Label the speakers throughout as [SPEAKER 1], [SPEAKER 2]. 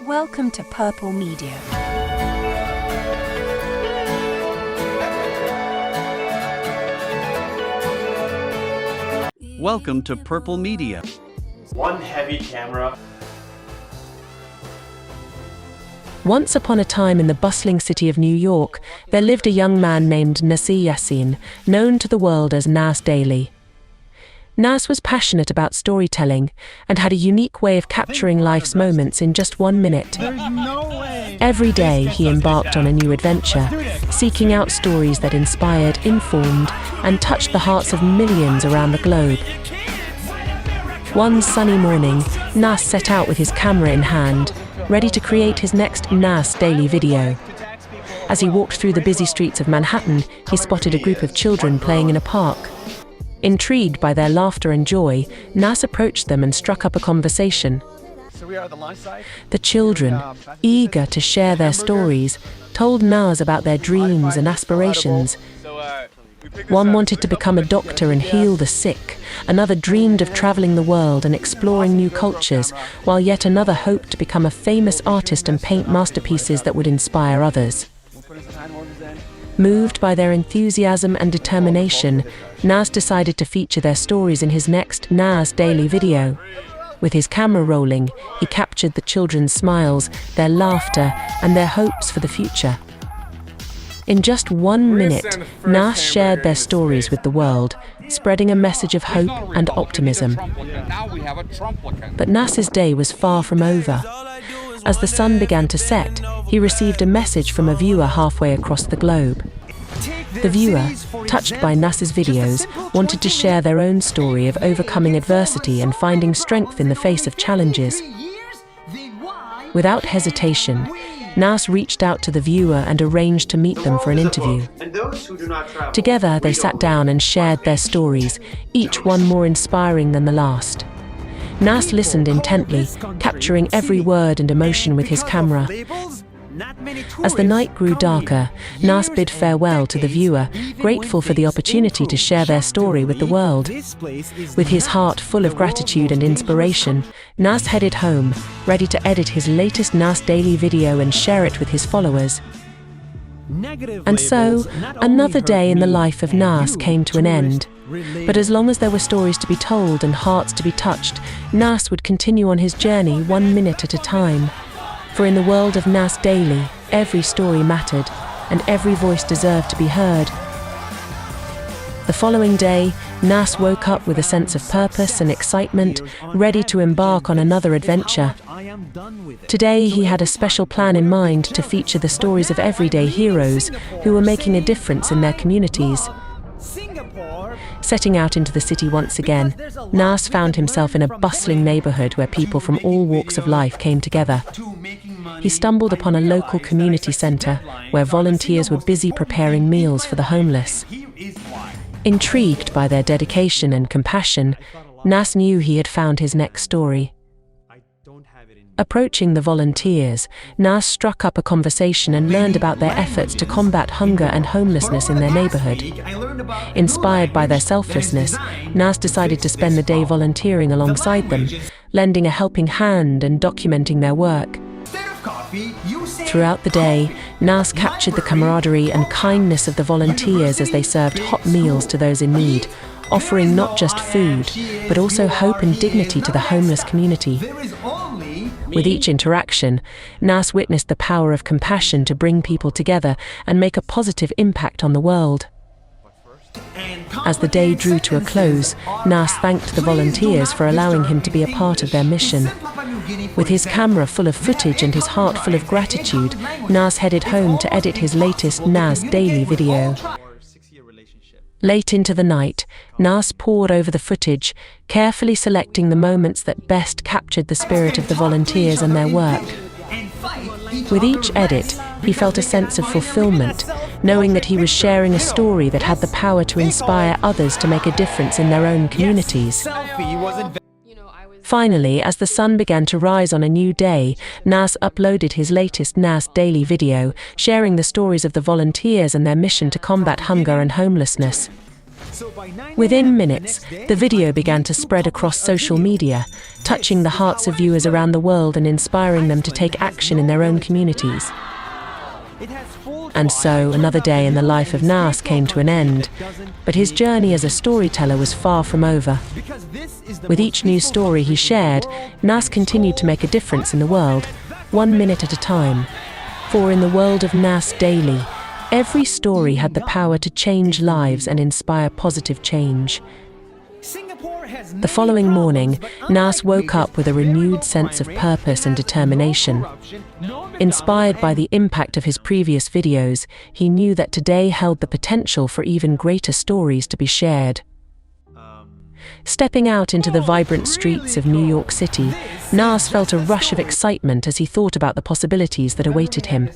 [SPEAKER 1] Welcome to Purple Media.
[SPEAKER 2] Welcome to Purple Media.
[SPEAKER 3] One heavy camera.
[SPEAKER 4] Once upon a time in the bustling city of New York, there lived a young man named NAS Yasin, known to the world as NAS Daily. NAS was passionate about storytelling and had a unique way of capturing life's moments in just 1 minute. Every day he embarked on a new adventure, seeking out stories that inspired, informed, and touched the hearts of millions around the globe. One sunny morning, NAS set out with his camera in hand, ready to create his next NAS Daily video. As he walked through the busy streets of Manhattan, he spotted a group of children playing in a park. Intrigued by their laughter and joy, NAS approached them and struck up a conversation. The children, eager to share their stories, told NAS about their dreams and aspirations. One wanted to become a doctor and heal the sick, another dreamed of traveling the world and exploring new cultures, while yet another hoped to become a famous artist and paint masterpieces that would inspire others. Moved by their enthusiasm and determination, NAS decided to feature their stories in his next NAS Daily video. With his camera rolling, he captured the children's smiles, their laughter, and their hopes for the future. In just 1 minute, NAS shared their stories with the world, spreading a message of hope and optimism. But NAS's day was far from over. As the sun began to set, he received a message from a viewer halfway across the globe. The viewer, touched by NAS's videos, wanted to share their own story of overcoming adversity and finding strength in the face of challenges. Without hesitation, NAS reached out to the viewer and arranged to meet them for an interview. Together, they sat down and shared their stories, each one more inspiring than the last. NAS listened intently, capturing every word and emotion with his camera. As the night grew darker, NAS bid farewell to the viewer, grateful for the opportunity to share their story with the world. With his heart full of gratitude and inspiration, NAS headed home, ready to edit his latest NAS Daily video and share it with his followers. And so, another day in the life of NAS came to an end. But as long as there were stories to be told and hearts to be touched, NAS would continue on his journey 1 minute at a time. For in the world of NAS Daily, every story mattered, and every voice deserved to be heard. The following day, NAS woke up with a sense of purpose and excitement, ready to embark on another adventure. Today, he had a special plan in mind to feature the stories of everyday heroes who were making a difference in their communities. Setting out into the city once again, NAS found himself in a bustling neighborhood where people from all walks of life came together. He stumbled upon a local community center where volunteers were busy preparing meals for the homeless. Intrigued by their dedication and compassion, NAS knew he had found his next story. Approaching the volunteers, NAS struck up a conversation and learned about their efforts to combat hunger and homelessness in their neighborhood. Inspired by their selflessness, NAS decided to spend the day volunteering alongside them, lending a helping hand and documenting their work. Throughout the day, NAS captured the camaraderie and kindness of the volunteers as they served hot meals to those in need, offering not just food, but also hope and dignity to the homeless community. With each interaction, NAS witnessed the power of compassion to bring people together and make a positive impact on the world. As the day drew to a close, NAS thanked the volunteers for allowing him to be a part of their mission. With his camera full of footage and his heart full of gratitude, NAS headed home to edit his latest NAS Daily video. Late into the night, NAS pored over the footage, carefully selecting the moments that best captured the spirit of the volunteers and their work. With each edit, he felt a sense of fulfillment, knowing that he was sharing a story that had the power to inspire others to make a difference in their own communities. Finally, as the sun began to rise on a new day, NAS uploaded his latest NAS Daily video, sharing the stories of the volunteers and their mission to combat hunger and homelessness. Within minutes, the video began to spread across social media, touching the hearts of viewers around the world and inspiring them to take action in their own communities. And so, another day in the life of NAS came to an end, but his journey as a storyteller was far from over. With each new story he shared, NAS continued to make a difference in the world, 1 minute at a time. For in the world of NAS Daily, every story had the power to change lives and inspire positive change. The following morning, NAS woke up with a renewed sense of purpose and determination. Inspired by the impact of his previous videos, he knew that today held the potential for even greater stories to be shared. Stepping out into the vibrant streets of New York City, NAS felt a rush of excitement as he thought about the possibilities that awaited him.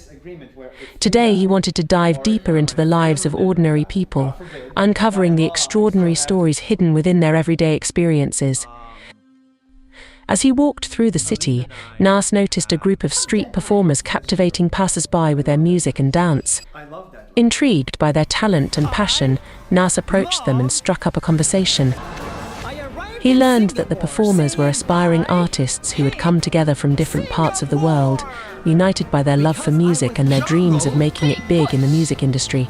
[SPEAKER 4] Today he wanted to dive deeper into the lives of ordinary people, uncovering the extraordinary stories hidden within their everyday experiences. As he walked through the city, NAS noticed a group of street performers captivating passers-by with their music and dance. Intrigued by their talent and passion, NAS approached them and struck up a conversation. He learned that the performers were aspiring artists who had come together from different parts of the world, united by their love for music and their dreams of making it big in the music industry.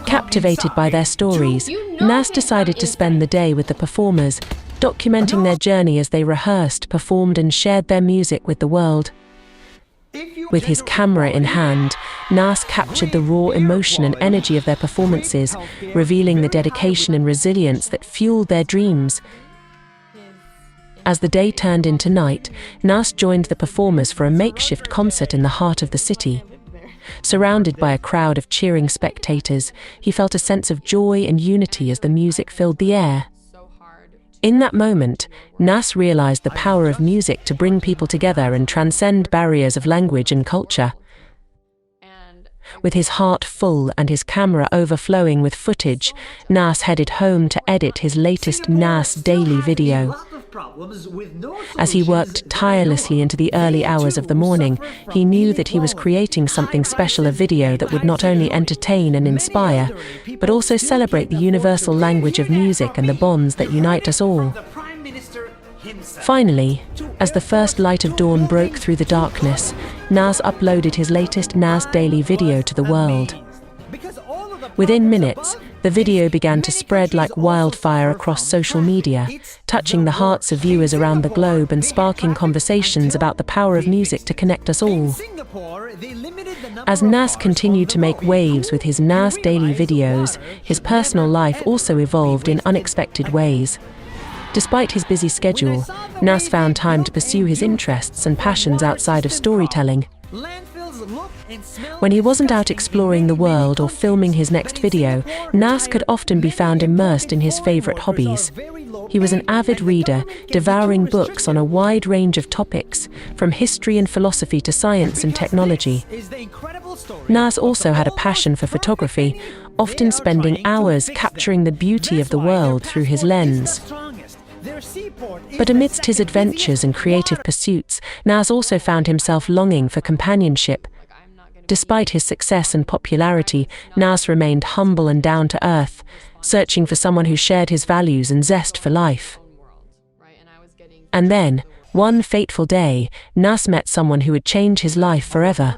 [SPEAKER 4] Captivated by their stories, NAS decided to spend the day with the performers, documenting their journey as they rehearsed, performed, and shared their music with the world. With his camera in hand, NAS captured the raw emotion and energy of their performances, revealing the dedication and resilience that fueled their dreams. As the day turned into night, NAS joined the performers for a makeshift concert in the heart of the city. Surrounded by a crowd of cheering spectators, he felt a sense of joy and unity as the music filled the air. In that moment, NAS realized the power of music to bring people together and transcend barriers of language and culture. With his heart full and his camera overflowing with footage, NAS headed home to edit his latest NAS Daily video. As he worked tirelessly into the early hours of the morning, he knew that he was creating something special, a video that would not only entertain and inspire, but also celebrate the universal language of music and the bonds that unite us all. Finally, as the first light of dawn broke through the darkness, NAS uploaded his latest NAS Daily video to the world. Within minutes, the video began to spread like wildfire across social media, touching the hearts of viewers around the globe and sparking conversations about the power of music to connect us all. As NAS continued to make waves with his NAS Daily videos, his personal life also evolved in unexpected ways. Despite his busy schedule, NAS found time to pursue his interests and passions outside of storytelling. When he wasn't out exploring the world or filming his next video, NAS could often be found immersed in his favorite hobbies. He was an avid reader, devouring books on a wide range of topics, from history and philosophy to science and technology. NAS also had a passion for photography, often spending hours capturing the beauty of the world through his lens. But amidst his adventures and creative pursuits, NAS also found himself longing for companionship. Despite his success and popularity, NAS remained humble and down to earth, searching for someone who shared his values and zest for life. And then, one fateful day, NAS met someone who would change his life forever.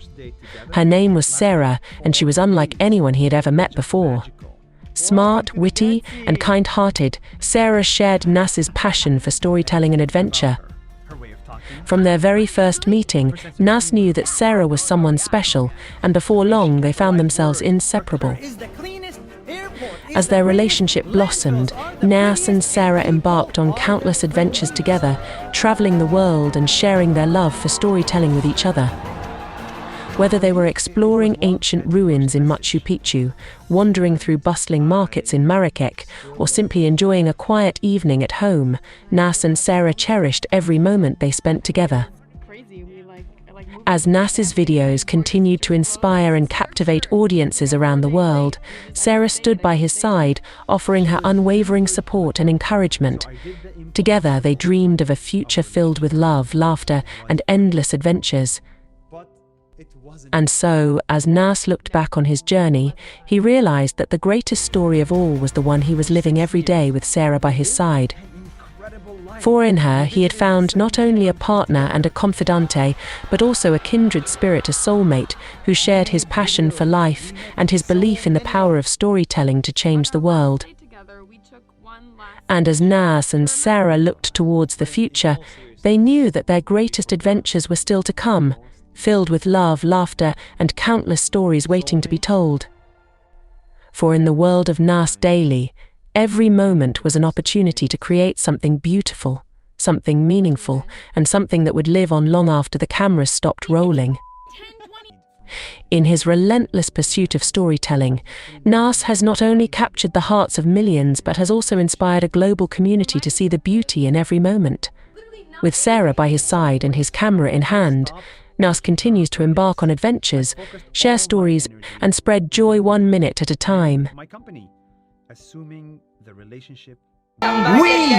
[SPEAKER 4] Her name was Sarah, and she was unlike anyone he had ever met before. Smart, witty, and kind-hearted, Sarah shared NAS's passion for storytelling and adventure. From their very first meeting, NAS knew that Sarah was someone special, and before long they found themselves inseparable. As their relationship blossomed, NAS and Sarah embarked on countless adventures together, traveling the world and sharing their love for storytelling with each other. Whether they were exploring ancient ruins in Machu Picchu, wandering through bustling markets in Marrakech, or simply enjoying a quiet evening at home, NAS and Sarah cherished every moment they spent together. As NAS's videos continued to inspire and captivate audiences around the world, Sarah stood by his side, offering her unwavering support and encouragement. Together, they dreamed of a future filled with love, laughter, and endless adventures. And so, as NAS looked back on his journey, he realized that the greatest story of all was the one he was living every day with Sarah by his side. For in her, he had found not only a partner and a confidante, but also a kindred spirit, a soulmate, who shared his passion for life and his belief in the power of storytelling to change the world. And as NAS and Sarah looked towards the future, they knew that their greatest adventures were still to come, filled with love, laughter, and countless stories waiting to be told. For in the world of NAS Daily, every moment was an opportunity to create something beautiful, something meaningful, and something that would live on long after the cameras stopped rolling. In his relentless pursuit of storytelling, NAS has not only captured the hearts of millions but has also inspired a global community to see the beauty in every moment. With Sarah by his side and his camera in hand, NAS continues to embark on adventures, share stories, and spread joy 1 minute at a time.
[SPEAKER 5] My company, assuming the relationship.
[SPEAKER 6] We